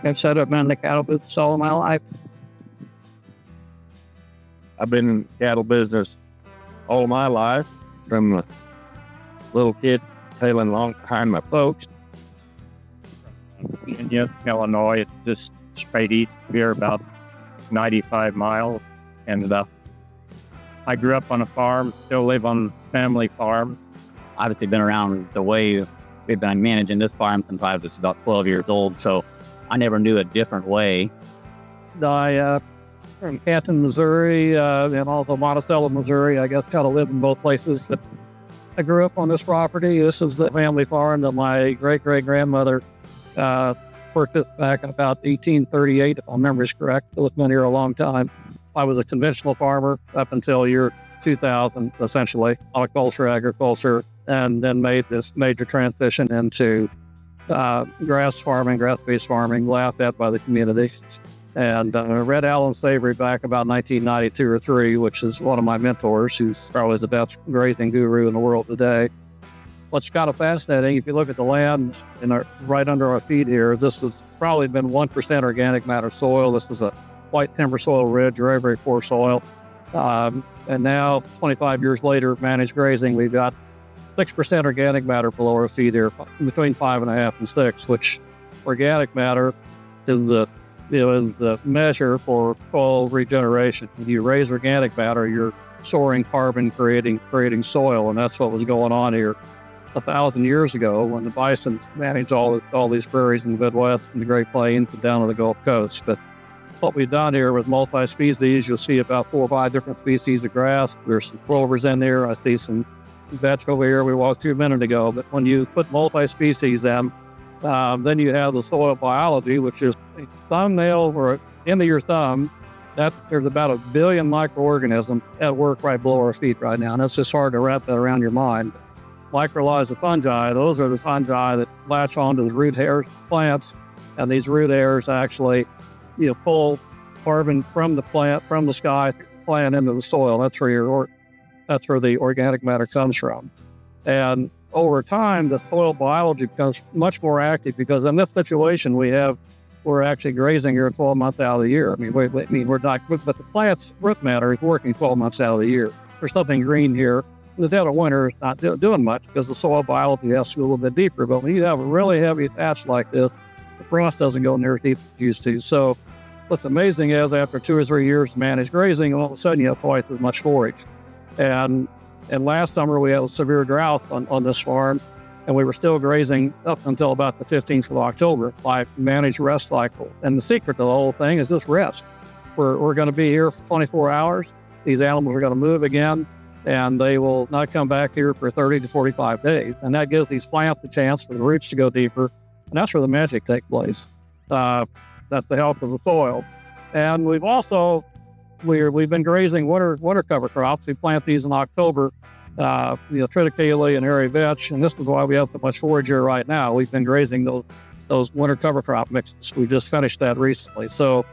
I've said I've been in the cattle business all of my life. I've been in the cattle business all my life, from a little kid tailing along behind my folks. Virginia, Illinois, it's just straight east here, about 95 miles. And I grew up on a farm, still live on a family farm. Obviously been around the way we've been managing this farm since I was about 12 years old, so I never knew a different way. From Canton, Missouri, and also Monticello, Missouri. I guess kind of lived in both places. But I grew up on this property. This is the family farm that my great-great-grandmother purchased back in about 1838, if my memory is correct. So it's been here a long time. I was a conventional farmer up until year 2000, essentially, horticulture, agriculture, and then made this major transition into grass farming, grass-based farming, laughed at by the community. And read Alan Savory back about 1992 or 3, which is one of my mentors, who's probably the best grazing guru in the world today. What's kind of fascinating, if you look at the land right under our feet here, this has probably been 1% organic matter soil. This is a white timber soil ridge, very, very poor soil. And now, 25 years later, managed grazing, we've got 6% organic matter below our feet here, between 5.5 and 6, which organic matter is the measure for soil regeneration. When you raise organic matter, you're storing carbon, creating soil, and that's what was going on here 1,000 years ago when the bison managed all these prairies in the Midwest and the Great Plains and down to the Gulf Coast. But what we've done here with multi-species, you'll see about 4 or 5 different species of grass. There's some clovers in there. I see some vetch over here we walked through a minute ago. But when you put multi-species in, then you have the soil biology, which is a thumbnail or end of your thumb. There's about 1 billion microorganisms at work right below our feet right now, and it's just hard to wrap that around your mind. Mycorrhiza fungi, those are the fungi that latch onto the root hairs of plants, and these root hairs actually, pull carbon from the plant, from the sky, plant into the soil. That's where the organic matter comes from. And over time, the soil biology becomes much more active because in this situation we're actually grazing here 12 months out of the year. We're not, but the plant's root matter is working 12 months out of the year. There's something green here. The dead of winter is not doing much because the soil biology has to go a little bit deeper. But when you have a really heavy patch like this, the frost doesn't go near as deep as it used to. So what's amazing is after 2 or 3 years of managed grazing, all of a sudden you have twice as much forage. And last summer, we had a severe drought on this farm, and we were still grazing up until about the 15th of October by managed rest cycle. And the secret to the whole thing is just rest. We're going to be here for 24 hours. These animals are going to move again, and they will not come back here for 30 to 45 days. And that gives these plants a chance for the roots to go deeper, and that's where the magic takes place. That's the help of the soil. And we've been grazing winter cover crops. We plant these in October, triticale and hairy vetch, and this is why we have so much forage here right now. We've been grazing those winter cover crop mixes. We just finished that recently. So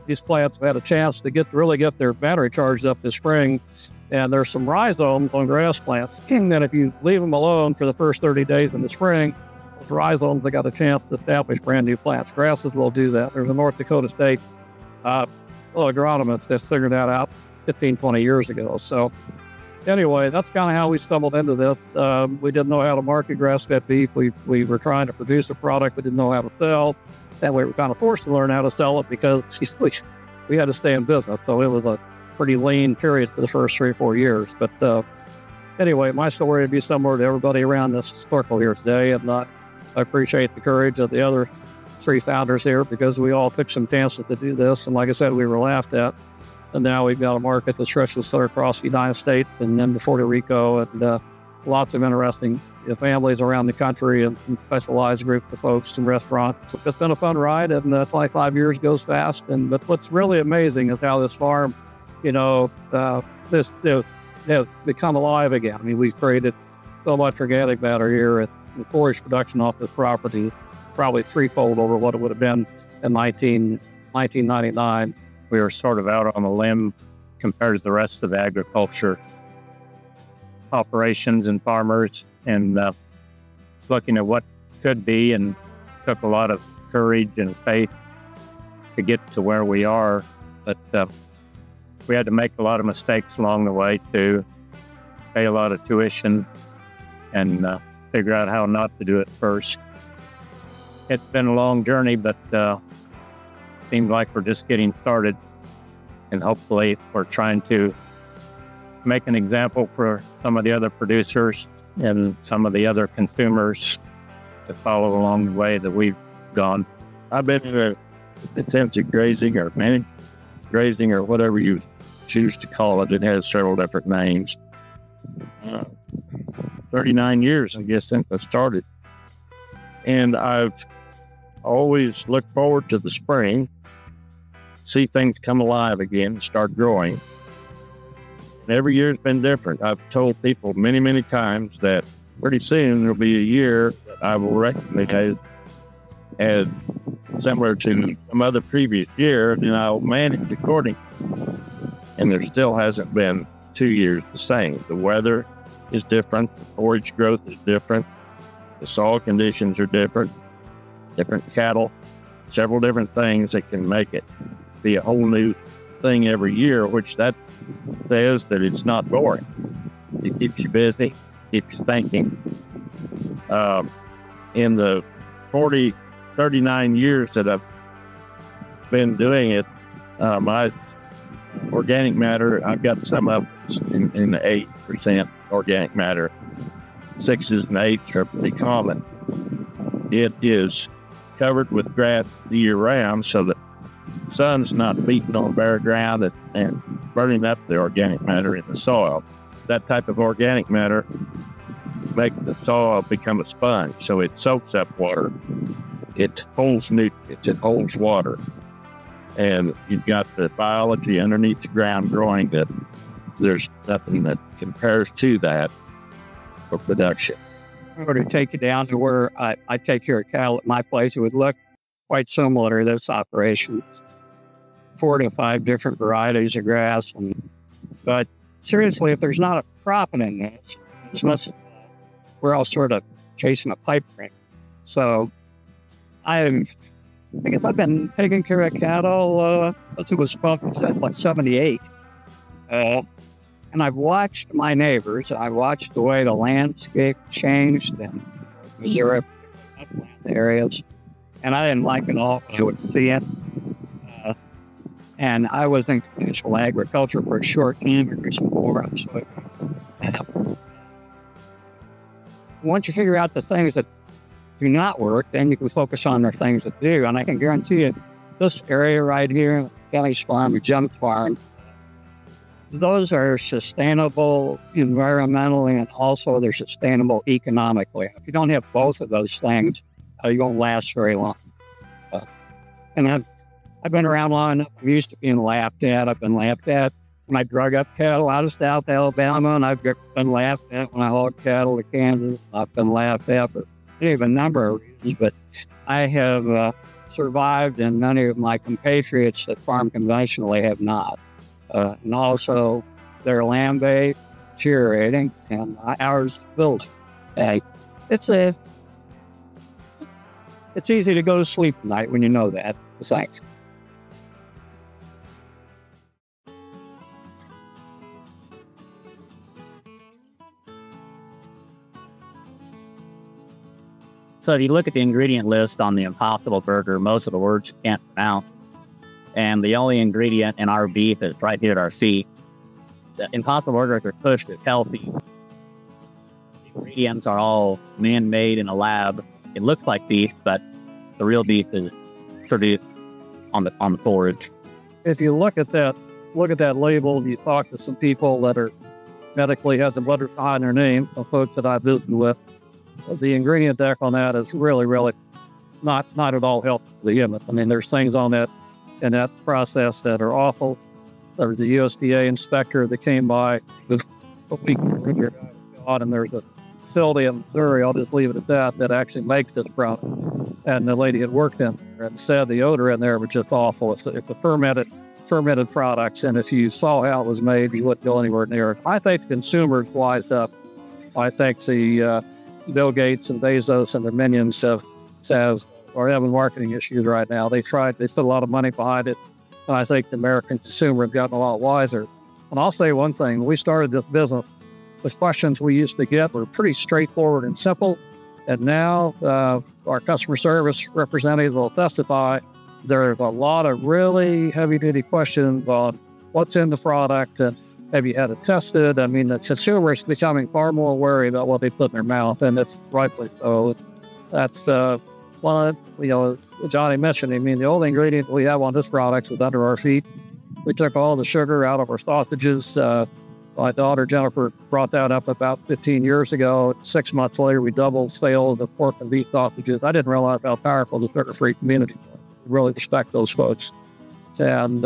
these plants have had a chance to really get their battery charged up this spring, and there's some rhizomes on grass plants. And then if you leave them alone for the first 30 days in the spring, those rhizomes have got a chance to establish brand new plants. Grasses will do that. There's a North Dakota state agronomists that figured that out 15, 20 years ago. So anyway, that's kind of how we stumbled into this. We didn't know how to market grass-fed beef. We were trying to produce a product we didn't know how to sell, and we were kind of forced to learn how to sell it because we had to stay in business. So it was a pretty lean period for the first 3 or 4 years. But anyway, my story would be similar to everybody around this circle here today, and I appreciate the courage of the other 3 founders here because we all took some chances to do this. And like I said, we were laughed at. And now we've got a market that stretches clear across the United States and then to Puerto Rico, and lots of interesting families around the country and some specialized groups of folks and restaurants. So it's been a fun ride, and 25 years goes fast. But what's really amazing is how this farm, has become alive again. We've created so much organic matter here, and the forage production off this property probably threefold over what it would have been in 1999. We were sort of out on a limb compared to the rest of the agriculture operations and farmers, and looking at what could be, and took a lot of courage and faith to get to where we are. But we had to make a lot of mistakes along the way to pay a lot of tuition and figure out how not to do it first. It's been a long journey, but seems like we're just getting started. And hopefully we're trying to make an example for some of the other producers and some of the other consumers to follow along the way that we've gone. I've been in intensive grazing or managed grazing or whatever you choose to call it. It has several different names. 39 years, I guess, since I started. And I've always looked forward to the spring, see things come alive again, start growing. And every year's been different. I've told people many, many times that pretty soon there'll be a year that I will recognize as similar to some other previous year, and I'll manage accordingly. And there still hasn't been 2 years the same. The weather is different, the forage growth is different, the soil conditions are different cattle, several different things that can make it be a whole new thing every year, which that says that it's not boring. It keeps you busy, keeps you thinking. In the 39 years that I've been doing it, my organic matter, I've got some of in the 8% organic matter. 6s and 8s are pretty common. It is covered with grass the year round so that the sun's not beating on bare ground and burning up the organic matter in the soil. That type of organic matter makes the soil become a sponge, so it soaks up water. It holds nutrients, it holds water. And you've got the biology underneath the ground growing that there's nothing that compares to that for production. I'm going to take you down to where I take care of cattle at my place. It would look quite similar to this operation. 4 to 5 different varieties of grass. But seriously, if there's not a profit in this, we're all sort of chasing a pipe dream. So I guess I've been taking care of cattle since it was like 78. And I've watched my neighbors. I watched the way the landscape changed in Europe, upland areas, and I didn't like it all. I would see it. And I was in conventional agriculture for a short time before. So once you figure out the things that do not work, then you can focus on the things that do. And I can guarantee you, this area right here, Kelly's Farm or Jump Farm, those are sustainable environmentally and also they're sustainable economically. If you don't have both of those things, you won't last very long. And I've been around long enough. I'm used to being laughed at. I've been laughed at when I drug up cattle out of South Alabama, and I've been laughed at when I hauled cattle to Kansas. I've been laughed at for any of a number of reasons, but I have survived, and many of my compatriots that farm conventionally have not. And also, they're land-based, deteriorating, and ours built. It's easy to go to sleep at night when you know that. Thanks. So if you look at the ingredient list on the Impossible Burger, most of the words you can't pronounce. And the only ingredient in our beef is right here at our seat. The Impossible Burgers are pushed as healthy. The ingredients are all man-made in a lab. It looks like beef, but the real beef is produced on the forage. If you look at that label, you talk to some people that are medically have the butterfly in their name, the folks that I've visited with. The ingredient deck on that is really, really not at all helpful to the human. I mean, there's things on that in that process that are awful. There's the USDA inspector that came by a week earlier, and there's a facility in Missouri, I'll just leave it at that actually makes this product. And the lady had worked in there and said the odor in there was just awful. It's a fermented products, and if you saw how it was made, you wouldn't go anywhere near it. I think consumers wise up. I think the Bill Gates and Bezos and their minions have are having marketing issues right now. They put a lot of money behind it, and I think the American consumer has gotten a lot wiser. And I'll say one thing: when we started this business, the questions we used to get were pretty straightforward and simple. And now our customer service representatives will testify there's a lot of really heavy-duty questions on what's in the product and have you had it tested. I mean, the consumer is becoming far more wary about what they put in their mouth, and it's rightfully so. That's one, Johnny mentioned. I mean, the only ingredient we have on this product is under our feet. We took all the sugar out of our sausages. My daughter Jennifer brought that up about 15 years ago. 6 months later, we doubled sales of pork and beef sausages. I didn't realize how powerful the sugar-free community was. We really respect those folks. And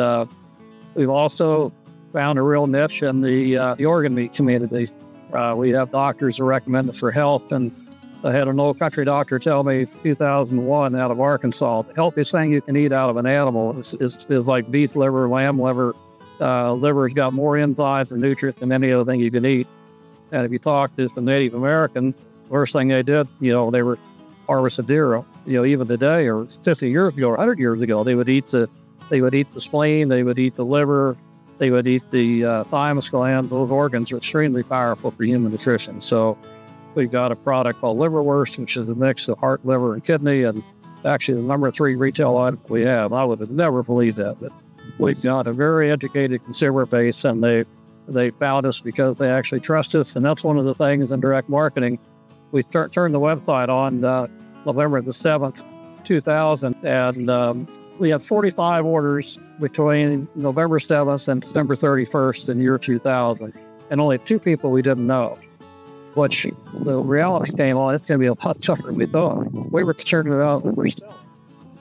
we've also found a real niche in the organ meat community. We have doctors who recommend it for health. And I had an old country doctor tell me 2001 out of Arkansas, the healthiest thing you can eat out of an animal is like beef liver, lamb liver. Liver's got more enzymes and nutrients than any other thing you can eat. And if you talk to the Native American, the first thing they did, they were harvest a deer. Even today, or 50 years ago, or 100 years ago, they would eat the spleen, they would eat the liver, they would eat the thymus gland. Those organs are extremely powerful for human nutrition. So we've got a product called Liverwurst, which is a mix of heart, liver, and kidney, and actually the number 3 retail item we have. I would have never believed that, but we've got a very educated consumer base, and they found us because they actually trust us, and that's one of the things in direct marketing. We turned the website on November the 7th, 2000, and we had 45 orders between November 7th and December 31st in year 2000, and only 2 people we didn't know, which the reality came on, it's going to be a lot tougher than we thought. We were concerned about what we're selling.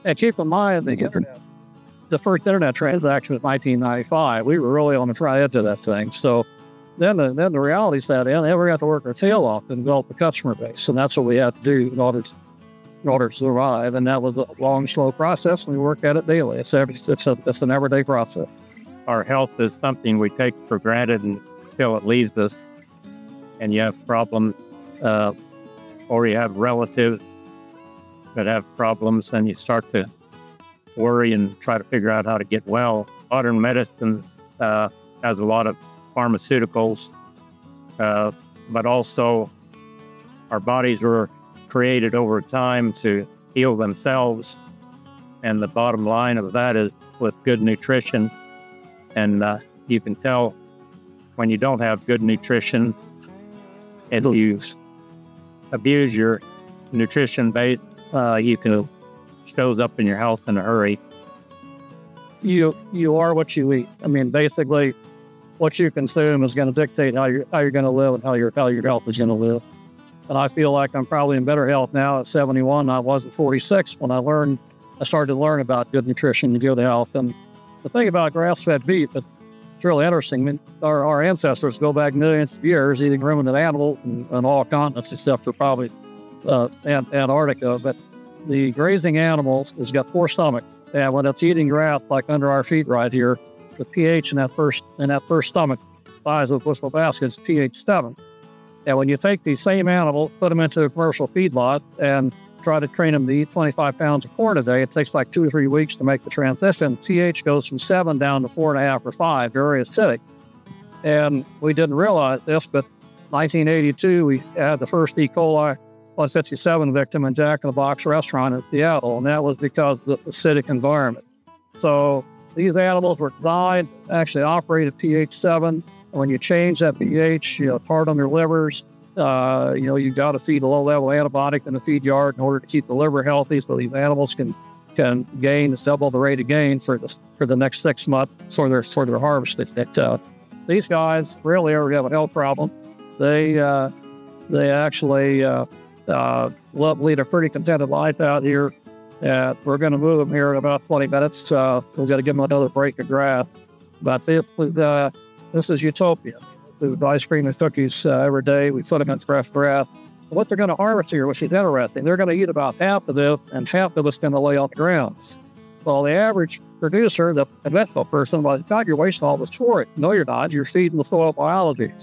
And keep in mind, the first internet transaction was 1995. We were really on the front edge of that thing. So then the reality set in, and we got to work our tail off and develop the customer base. And that's what we had to do in order to survive. And that was a long, slow process, and we work at it daily. It's an everyday process. Our health is something we take for granted until it leaves us. And you have problems, or you have relatives that have problems, and you start to worry and try to figure out how to get well. Modern medicine has a lot of pharmaceuticals, but also our bodies were created over time to heal themselves. And the bottom line of that is with good nutrition. And you can tell when you don't have good nutrition, and you abuse your nutrition base, you can shows up in your health in a hurry. You are what you eat. I mean, basically, what you consume is going to dictate how you're going to live and how your health is going to live. And I feel like I'm probably in better health now at 71 than I was at 46 when I started to learn about good nutrition and good health. And the thing about grass-fed beef, it's really interesting. I mean, our ancestors go back millions of years eating ruminant animals on all continents except for probably Antarctica. But the grazing animals has got 4 stomachs, and when it's eating grass, like under our feet right here, the pH in that first stomach, size of a bushel basket, is pH 7. And when you take these same animals, put them into a commercial feedlot, and try to train them to eat 25 pounds of corn a day, it takes like 2 or 3 weeks to make the transition. pH goes from 7 down to 4.5 or 5, very acidic. And we didn't realize this, but 1982, we had the first E. coli 157 victim in Jack in the Box restaurant in Seattle, and that was because of the acidic environment. So these animals were designed to actually operate at pH 7. And when you change that pH, it's hard on their livers. You've got to feed a low-level antibiotic in the feed yard in order to keep the liver healthy, so these animals can gain double the rate of gain for the next 6 months for their harvest. These guys really have a health problem. They actually lead a pretty contented life out here. We're going to move them here in about 20 minutes. We've got to give them another break of grass. But this is utopia. We do ice cream and cookies every day. We put them in fresh grass. What they're going to harvest here, which is interesting, they're going to eat about half of this, and half of it's going to lay on the ground. Well, the average producer, the conventional person, by the time you're wasting all this for it. No, you're not. You're feeding the soil biology.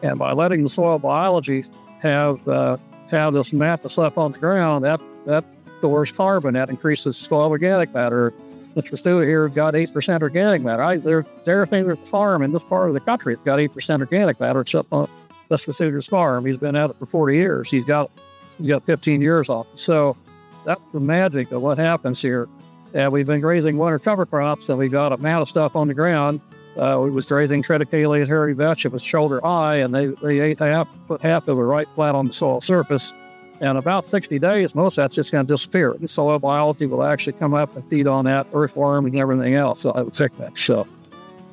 And by letting the soil biology have this mat that's left on the ground, that stores carbon. That increases soil organic matter. Mr. Stewart here got 8% organic matter. There's everything there's a farm in this part of the country that's got 8% organic matter, except on Mr. Stewart's farm. He's been at it for 40 years. He's got 15 years off. So that's the magic of what happens here. And we've been grazing winter cover crops, and we got a amount of stuff on the ground. We was grazing triticale hairy vetch. It was shoulder high, and they ate put half of it right flat on the soil surface. And about 60 days, most of that's just going to disappear. The soil biology will actually come up and feed on that earthworm and everything else. So I would think that. So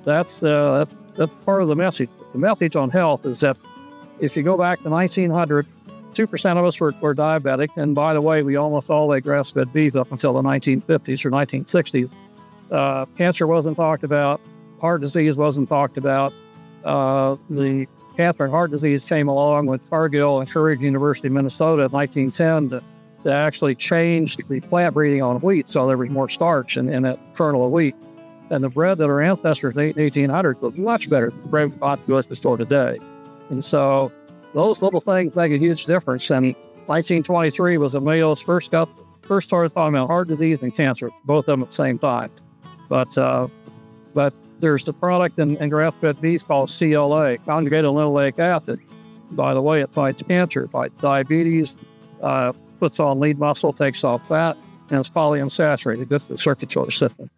that's part of the message. The message on health is that if you go back to 1900, 2% of us were diabetic. And by the way, we almost all ate grass-fed beef up until the 1950s or 1960s. Cancer wasn't talked about. Heart disease wasn't talked about. The cancer and heart disease came along with Cargill and Courage University of Minnesota in 1910 to actually change the plant breeding on wheat so there was more starch in that kernel of wheat. And the bread that our ancestors ate in 1800 was much better than the bread we bought to us to store today. And so those little things make a huge difference. And 1923 was the Mayo's first started talking about heart disease and cancer, both of them at the same time. But there's the product in grass-fed beef called CLA, conjugated linoleic acid. By the way, it fights cancer, fights diabetes, puts on lean muscle, takes off fat, and it's polyunsaturated. Good for the circulatory system.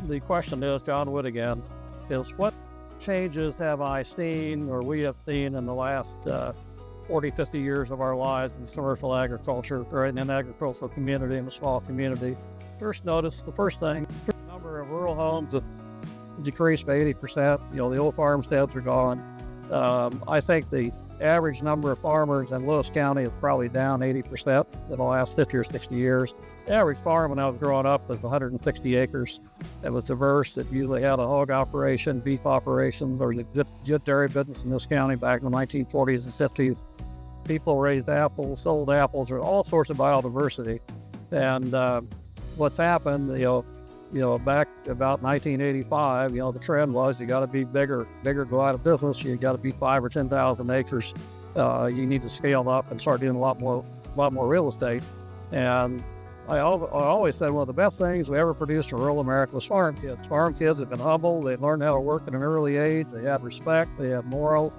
The question is, John Wood again, is what changes have I seen or we have seen in the last 40, 50 years of our lives in commercial agriculture or in an agricultural community, in a small community? First notice, the first thing, the number of rural homes have decreased by 80%. The old farmsteads are gone. I think the average number of farmers in Lewis County is probably down 80% in the last 50 or 60 years. The average farm when I was growing up was 160 acres. It was diverse. It usually had a hog operation, beef operation. There was a good dairy business in this county back in the 1940s and 50s. People raised apples, sold apples, or all sorts of biodiversity. And what's happened, back about 1985, the trend was you got to be bigger, go out of business. You got to be 5,000 or 10,000 acres. You need to scale up and start doing a lot more real estate. And I always said one of the best things we ever produced in rural America was farm kids. Farm kids have been humble. They learned how to work at an early age. They had respect. They had moral.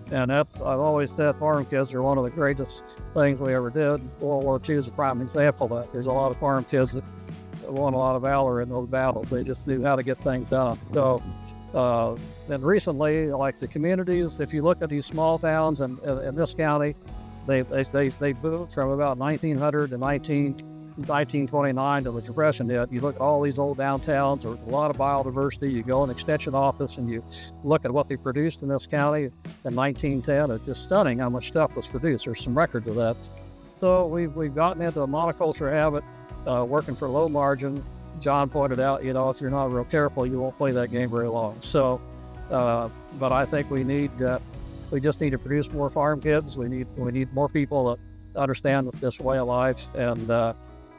And I've always said farm kids are one of the greatest things we ever did. World War II is a prime example of that. There's a lot of farm kids that won a lot of valor in those battles. They just knew how to get things done. So, and recently, like the communities, if you look at these small towns in this county, they moved from about 1900 to 1929 to the Depression hit. You look at all these old downtowns, there's a lot of biodiversity. You go in extension office and you look at what they produced in this county in 1910. It's just stunning how much stuff was produced. There's some records of that. So we've gotten into a monoculture habit, working for low margin. John pointed out, if you're not real careful, you won't play that game very long. So, but I think we just need to produce more farm kids. We need more people to understand this way of life. And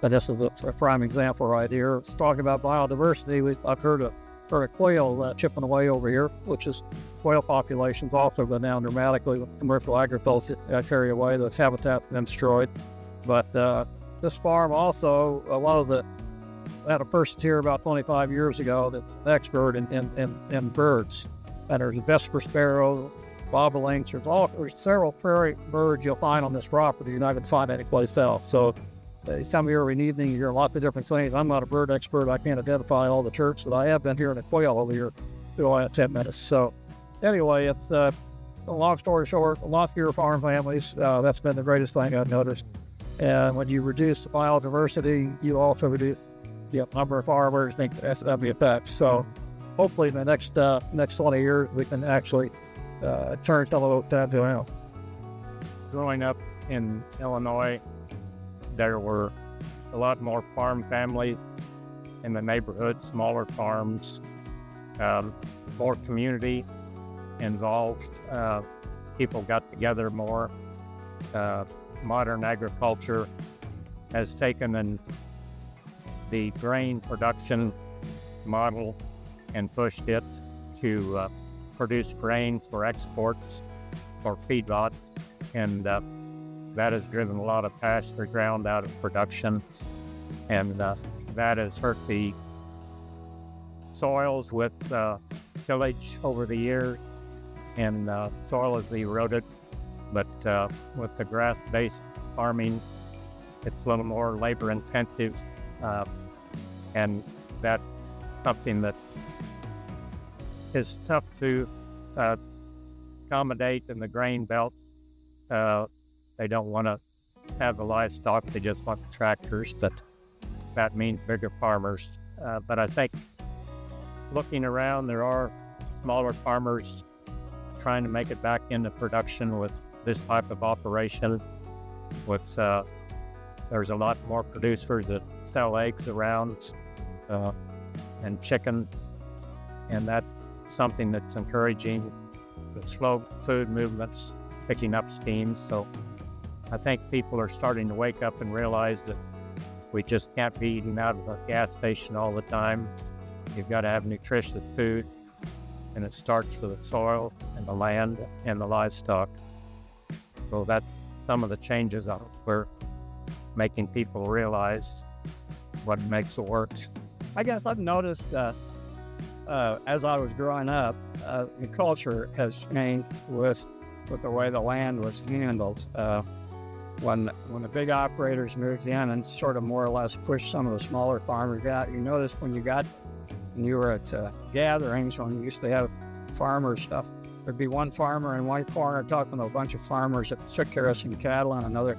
this is a prime example right here. It's talking about biodiversity. I've heard a quail chipping away over here, which is quail populations also go down dramatically with commercial agriculture carry away. The habitat been destroyed. But this farm also, I had a person here about 25 years ago that's an expert in birds. And there's a vesper sparrow, bobolinks. There's several prairie birds you'll find on this property you're not going to find anyplace else. So some here every evening, you hear lots of different things. I'm not a bird expert. I can't identify all the chirps, but I have been hearing a quail over here through the last 10 minutes. So anyway, it's a long story short, a lot fewer farm families. That's been the greatest thing I've noticed. And when you reduce the biodiversity, you also reduce the number of farmers. I think that'll be effects. So hopefully in the next 20 years, we can actually turn some of those to account. Growing up in Illinois, there were a lot more farm families in the neighborhood, smaller farms, more community involved. People got together more. Modern agriculture has taken the grain production model and pushed it to produce grain for exports for feedlot, and that has driven a lot of pasture ground out of production, and that has hurt the soils with tillage over the years, and soil has eroded. But with the grass-based farming, it's a little more labor-intensive, and that's something that is tough to accommodate in the grain belt. They don't want to have the livestock, they just want the tractors, but that means bigger farmers. But I think looking around, there are smaller farmers trying to make it back into production with this type of operation. There's a lot more producers that sell eggs around and chicken, and that's something that's encouraging the slow food movements, picking up steam. So I think people are starting to wake up and realize that we just can't be eating out of a gas station all the time. You've got to have nutritious food, and it starts with the soil and the land and the livestock. So that's some of the changes we're making people realize what makes it work. I guess I've noticed as I was growing up, the culture has changed with the way the land was handled. When the big operators moved in and sort of more or less pushed some of the smaller farmers out, you noticed when you were at gatherings, when you used to have farmer stuff, there'd be one farmer in one corner talking to a bunch of farmers that took care of some cattle, and another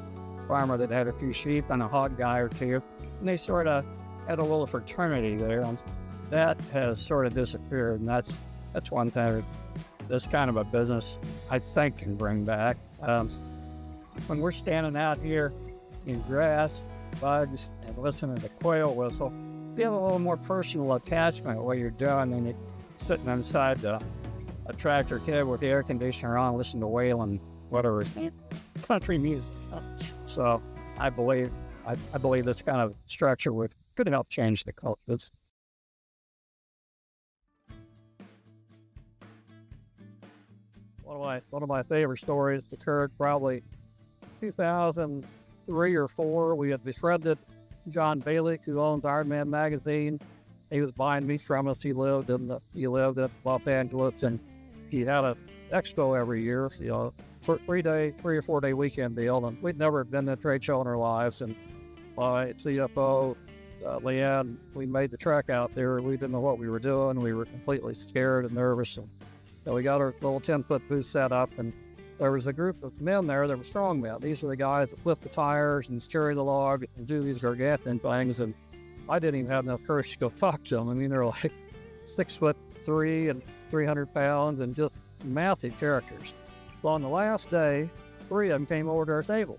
farmer that had a few sheep and a hog guy or two, and they sort of had a little fraternity there, and that has sort of disappeared. And that's one thing this kind of a business, I think, can bring back. When we're standing out here in grass, bugs, and listening to quail whistle, you have a little more personal attachment to what you're doing than you're sitting inside a tractor cab with the air conditioner on, listening to wailing, whatever, country music. So I believe this kind of structure could help change the culture. One of my favorite stories occurred probably 2003 or 4. We had befriended John Bailey, who owns Iron Man magazine. He was buying meat from us. He lived in Los Angeles, and he had an expo every year, for 3 or 4 day weekend deal. And we'd never been to a trade show in our lives. And my CFO, Leanne, we made the trek out there. We didn't know what we were doing. We were completely scared and nervous. And so we got our little 10-foot booth set up, and there was a group of men there that were strong men. These are the guys that flip the tires and steer the log and do these gargantuan things. And I didn't even have enough courage to go talk to them. I mean, they're like 6'3" and 300 pounds and just massive characters. So on the last day, 3 of them came over to our table.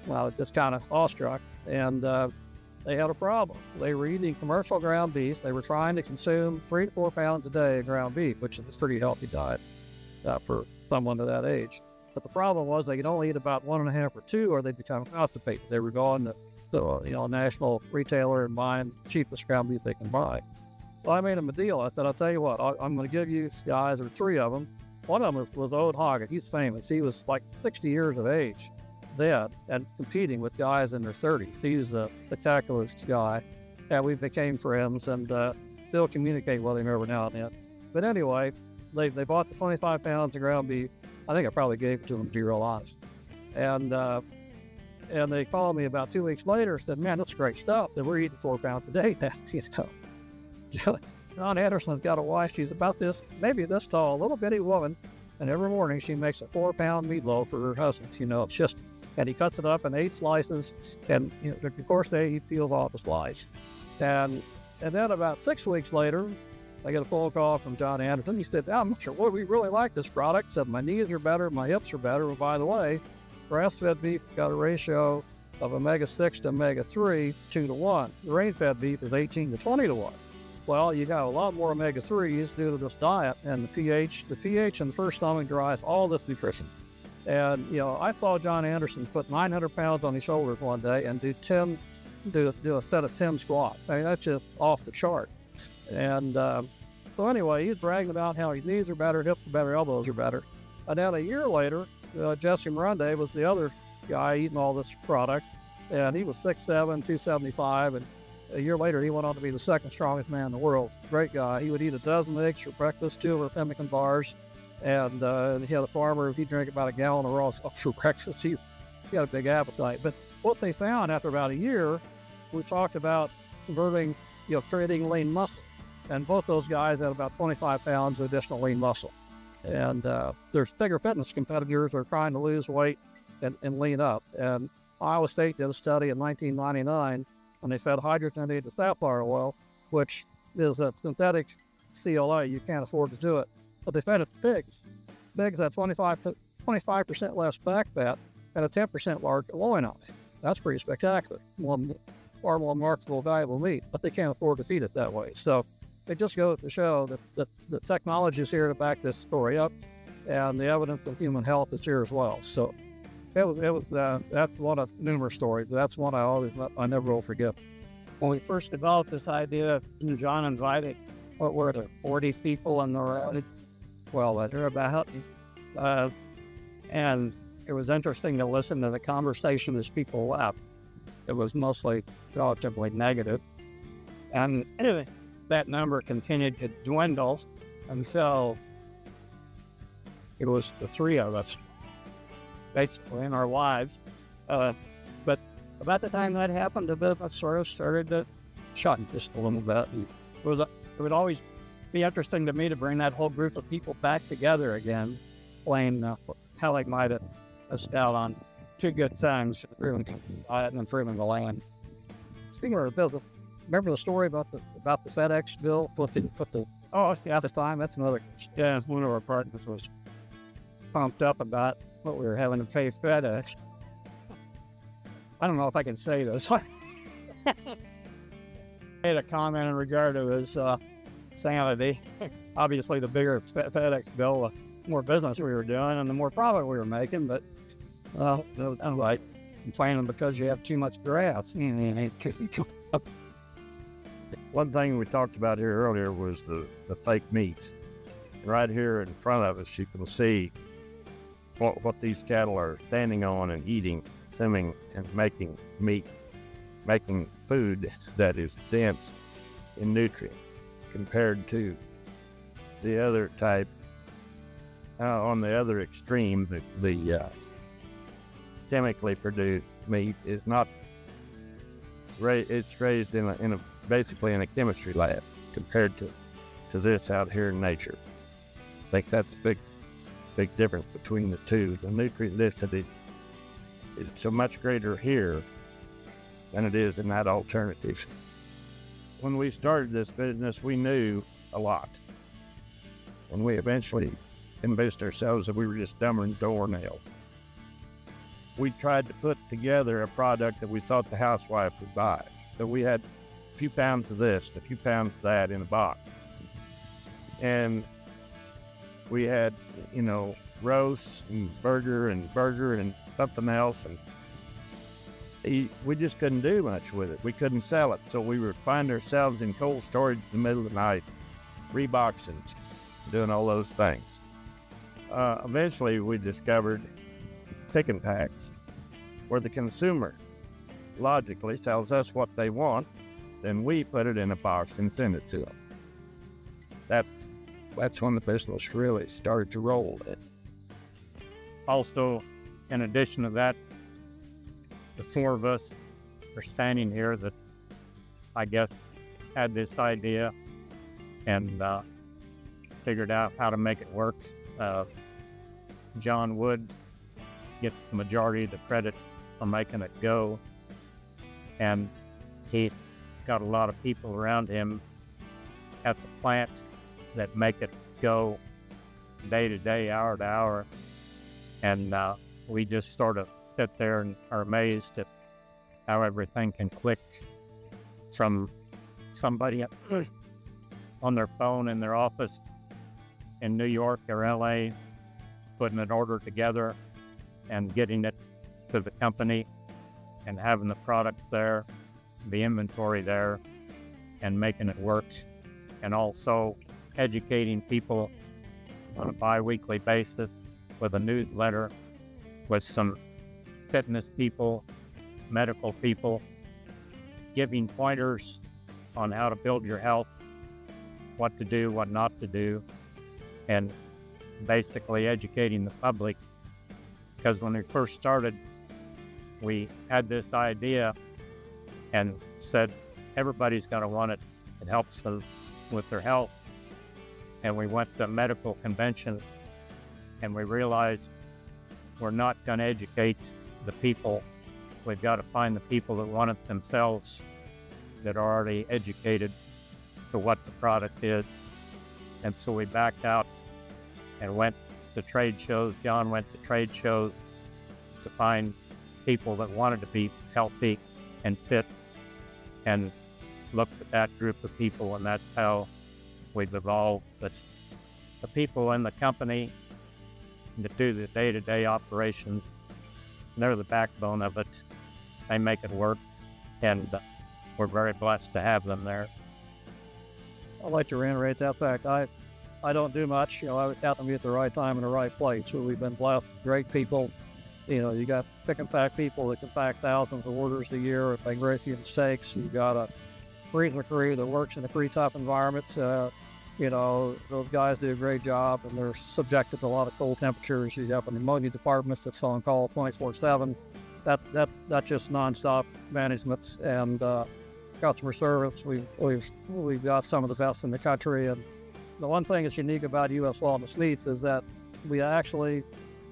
Well, I was just kind of awestruck, and they had a problem. They were eating commercial ground beef. They were trying to consume 3 to 4 pounds a day of ground beef, which is a pretty healthy diet for someone of that age. But the problem was they could only eat about 1.5 or 2, or they'd become constipated. They were going to a national retailer and buying the cheapest ground beef they can buy. So I made them a deal. I said, I'll tell you what, I'm going to give you guys, or 3 of them. One of them was Old Hoggett. He's famous. He was like 60 years of age then, and competing with guys in their 30s. He's a spectacular guy, and we became friends and still communicate with him every now and then. But anyway, they bought the 25 pounds of ground beef. I think I probably gave it to them, to be real honest. And they called me about 2 weeks later and said, man, that's great stuff. That we're eating 4 pounds a day now. John Anderson's got a wife. She's about maybe this tall, a little bitty woman. And every morning she makes a 4-pound meatloaf for her husband. It's just, and he cuts it up in 8 slices. And of course, he peels off the slice. And then about 6 weeks later, I get a phone call from John Anderson. He said, I'm not sure, we really like this product. Said, my knees are better, my hips are better. And by the way, grass-fed beef got a ratio of omega-6 to omega-3, it's 2 to 1. The rain-fed beef is 18 to 20 to 1. Well, you got a lot more omega-3s due to this diet, and the pH in the first stomach drives all this nutrition. And, I saw John Anderson put 900 pounds on his shoulders one day and do a set of 10 squats. I mean, that's just off the chart. And So anyway, he's bragging about how his knees are better, hips are better, elbows are better. And then a year later, Jesse Morande was the other guy eating all this product, and he was 6'7", 275, and a year later, he went on to be the second strongest man in the world. Great guy. He would eat a dozen eggs for breakfast, 2 of her pemmican bars, and he had a farmer, if he drank about a gallon of raw milk for breakfast, he had a big appetite. But what they found after about a year, we talked about converting, creating lean muscle. And both those guys had about 25 pounds of additional lean muscle. And there's bigger fitness competitors that are trying to lose weight and lean up. And Iowa State did a study in 1999, and they fed hydrogen into safflower oil, which is a synthetic CLA. You can't afford to do it. But they fed it to pigs. Pigs had 25% less back fat and a 10% larger loin on it. That's pretty spectacular. Far more remarkable, valuable meat, but they can't afford to feed it that way. So it just goes to show that the technology is here to back this story up, and the evidence of human health is here as well. So that's one of numerous stories. That's one I never will forget. When we first developed this idea, John invited, what were there, 40 people in the room? Well, they're about, and it was interesting to listen to the conversation as people left. It was mostly relatively negative. And anyway, that number continued to dwindle until it was the 3 of us, basically, in our lives. But about the time that happened, the business sort of started to shut just a little bit. And it would always be interesting to me to bring that whole group of people back together again, playing how they might have missed out on 2 good times, improving diet and improving the land. Speaking of the business, remember the story about the FedEx bill? At the time, that's another. Yeah, one of our partners was pumped up about what we were having to pay FedEx. I don't know if I can say this. I made a comment in regard to his sanity. Obviously, the bigger FedEx bill, the more business we were doing and the more profit we were making. But I'm like complaining because you have too much grass. One thing we talked about here earlier was the fake meat. Right here in front of us, you can see what these cattle are standing on and eating, simming, and making meat, making food that is dense in nutrient compared to the other type. On the other extreme, the chemically produced meat is not. It's raised basically in a chemistry lab compared to this out here in nature. I think that's a big difference between the two. The nutrient density is so much greater here than it is in that alternative. When we started this business, we knew a lot. When we eventually convinced ourselves that we were just dumber than doornail, we tried to put together a product that we thought the housewife would buy. So we had a few pounds of this, a few pounds of that in a box. And we had, roast and burger and something else. And we just couldn't do much with it. We couldn't sell it. So we would find ourselves in cold storage in the middle of the night, reboxing, doing all those things. Eventually we discovered chicken packs, where the consumer logically tells us what they want, then we put it in a box and send it to them. That's when the business really started to roll. Also, in addition to that, the 4 of us are standing here that I guess had this idea and figured out how to make it work. John Wood gets the majority of the credit for making it go, and he got a lot of people around him at the plant that make it go day to day, hour to hour, and we just sort of sit there and are amazed at how everything can click from somebody on their phone in their office in New York or LA, putting an order together and getting it to the company and having the product there, the inventory there, and making it work. And also educating people on a bi-weekly basis with a newsletter, with some fitness people, medical people, giving pointers on how to build your health, what to do, what not to do, and basically educating the public. Because when we first started, we had this idea and said, everybody's going to want it. It helps them with their health. And we went to a medical convention and we realized we're not going to educate the people. We've got to find the people that want it themselves, that are already educated to what the product is. And so we backed out and went to trade shows. John went to trade shows to find people that wanted to be healthy and fit, and looked at that group of people, and that's how we've evolved. But the people in the company that do the day-to-day operations, they're the backbone of it. They make it work, and we're very blessed to have them there. I'd like to reiterate that fact. I don't do much. I would happen to be at the right time in the right place. So we've been blessed with great people. You got pick and pack people that can pack thousands of orders a year and make very few mistakes. You've got a freezer crew that works in a pretty tough environments. Those guys do a great job, and they're subjected to a lot of cold temperatures. You have an ammonia department that's on call 24/7. That's just nonstop management and customer service. We've got some of the best in the country. And the one thing that's unique about U.S. Wilderness Meats is that we actually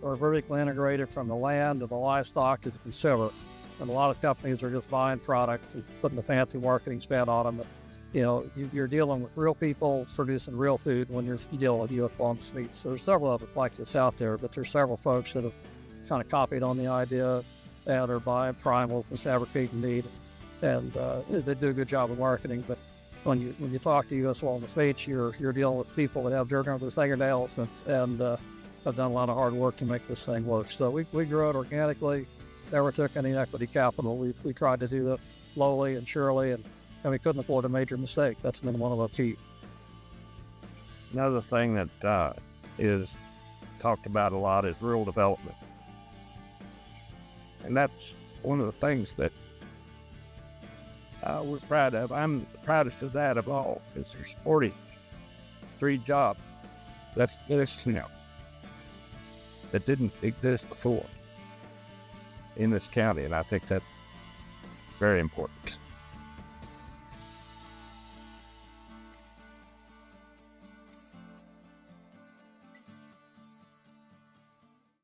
are vertically integrated from the land to the livestock to the consumer. And a lot of companies are just buying products and putting the fancy marketing spin on them. But, you're dealing with real people producing real food when you're dealing with U.S. Wilderness Meats. So there's several of it like this out there, but there's several folks that have kind of copied on the idea and are buying primals and fabricating meat. And they do a good job of marketing. But when you talk to U.S. Wilderness Meats, you're dealing with people that have dirt under their fingernails and have done a lot of hard work to make this thing work. So we grew it organically, never took any equity capital. We tried to do that slowly and surely, and we couldn't afford a major mistake. That's been one of our key. Another thing that is talked about a lot is rural development. And that's one of the things that we're proud of. I'm the proudest of that of all, because there's 43 jobs that didn't exist before in this county, and I think that's very important.